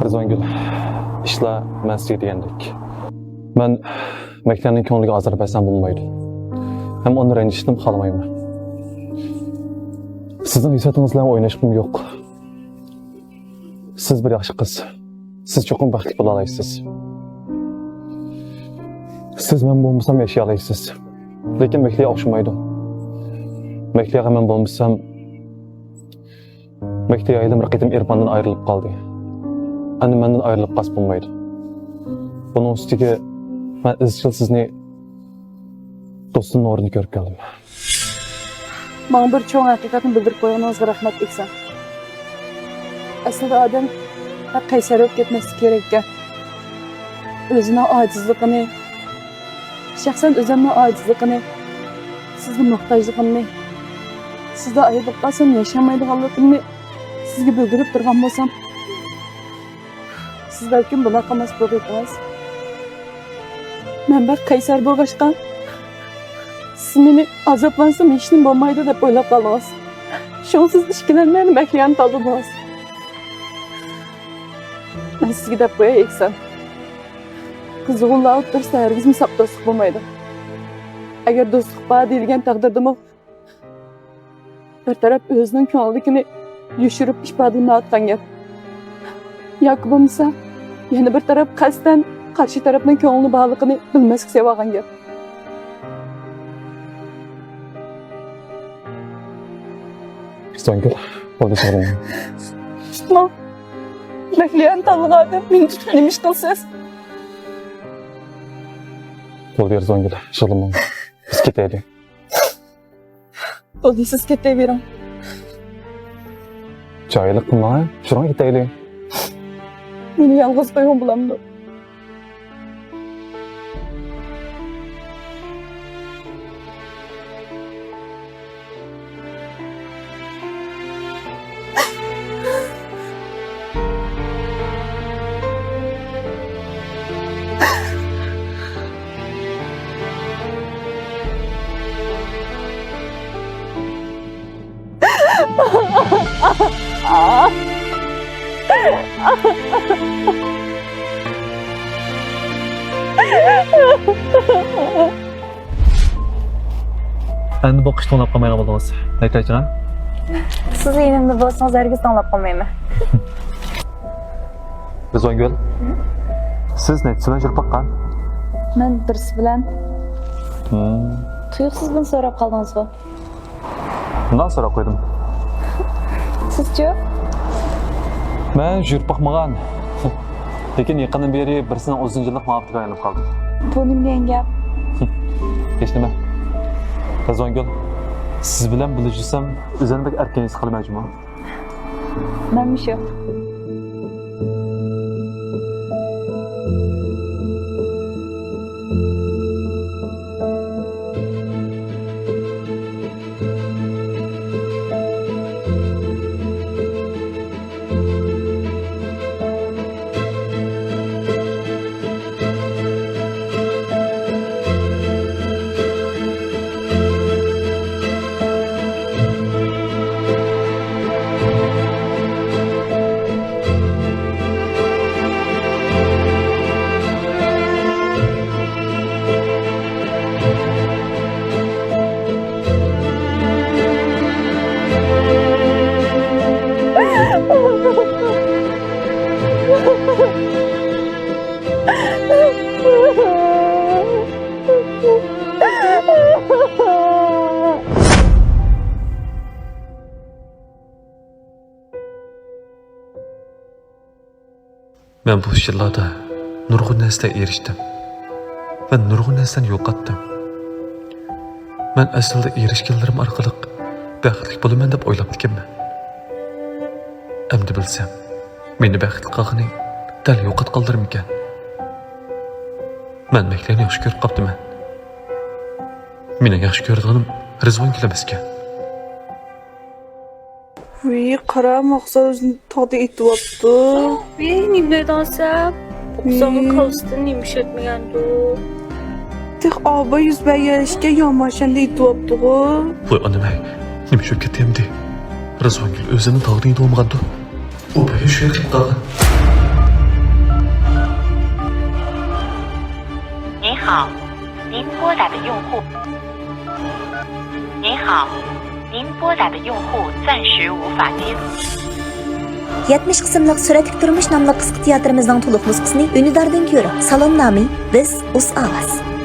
Rizvangul, ishlar men sizga degandek. Men maktabning ko'ngliga ozor bersam bo'lmaydi. Ham uni ranjitishni xohlamayman. Sizning isotingizlar bilan o'ynashim yo'q. Siz bir yaxshi qiz. Siz cho'qim baxtli bo'la olasiz. Siz men bo'lmasam yashay olasiz. Lekin Mehliga o'xshamaydi. Mehliga men bo'lmasam Mehliga aylim raqitim Irfandan ayrilib qoldi. Ana mendan ayrilib qas bo'lmaydi. Bunun üstüge ben izchil sizni do'stimning o'rnini ko'rib keldim. Bana bir çoğun haqiqatni bildirib qo'yganingizga rahmat eksan. Aslida odam qaysar bo'lib ketmasi kerak ekan. O'zining ojizligini, shaxsan o'zimning ojizligini, sizning muhtojligimni, sizda ayirib qolsam yashamaydiganligimni sizga bildirib turgan bo'lsam, siz belki buna qilmas bo'lgansiz. Men bir qaysar bo'lg'achqa siz meni azoblansam hech nima bo'lmaydi deb o'ylab qoldingiz. Shunsiz ishkilanmani Mehliyani taldingiz. Men sizga deb qo'yay eksan. Qizg'inlar o'tirsa hargiz sap do'stlik bo'lmaydi. Agar do'stlik bor deyilgan taqdirdami bir taraf o'zining ko'ngligini yushirib ifodalayotgan gap. Yoki bo'lmasa yana bir taraf qasddan qarshi tarafning ko'ngli borligini bilmaslik sevagan gap. Rizvangul, bo'ldi so'rayman. Tutma. Mehliyani tanladim, meni tutib nima ish qilsiz? Bo'ldi Rizvangul, shug'ullanmang. Biz ketaylik. Bo'ldi, siz ketavering. Joylik qilmang, shunga ketaylik. Meni yolg'iz qo'ygan bo'lamdi. Endi bu qish to'nab qolmaydigan bo'ldingiz. Aytaychiman. Siz yanımda bo'lsangiz hargiz tanlab qolmayman. Rizvangul, siz nechidan yurib baqqan? Men birisi bilan tuyuqsiz buni so'rab qoldingiz-ku. Bundan so'rab qo'ydim. Sizchi? Men yurib baqmagan. Lekin yaqindan beri birisining uzun yillik muhabbatga aylanib qoldim. Bu nima degan gap? Hech nima. Rizvangul, siz bilan bilishsam, o'zimdek erkin his qilmayman. Menmi shu? Ben bu yıllarda nurg'un narsalarga erishdim va nurg'un narsani yo'qotdim. Men aslida erishganlarim orqali baxtli bo'laman deb o'ylab ekanman. Endi bilsam, meni baxtli qilganing dal yo'qotganlarim ekan. Men Mehliyani yaxshi ko'rib qolibman. Meni yaxshi ko'rganim Rizvangul emas ekan. Qara maqsad o'zini taqdir etyapti. Nima dersan? Zaman kalsın neymiş etmeyendi o. Tek aba yüz beygişke yamaşanda ituaptı o. Voy anamay, nima shu ketyapti? Rizvongul o'zini tog'ning olmagandi. U boya shu yerga qolgan. 您好，您拨打的用户。您好，您拨打的用户暂时无法接。 70 qismliq Suratlik turmush nomli qisqa teatrimizning to'liq nusxasini Unidardan ko'ring. Salon nomi Biz Uz Ovoz.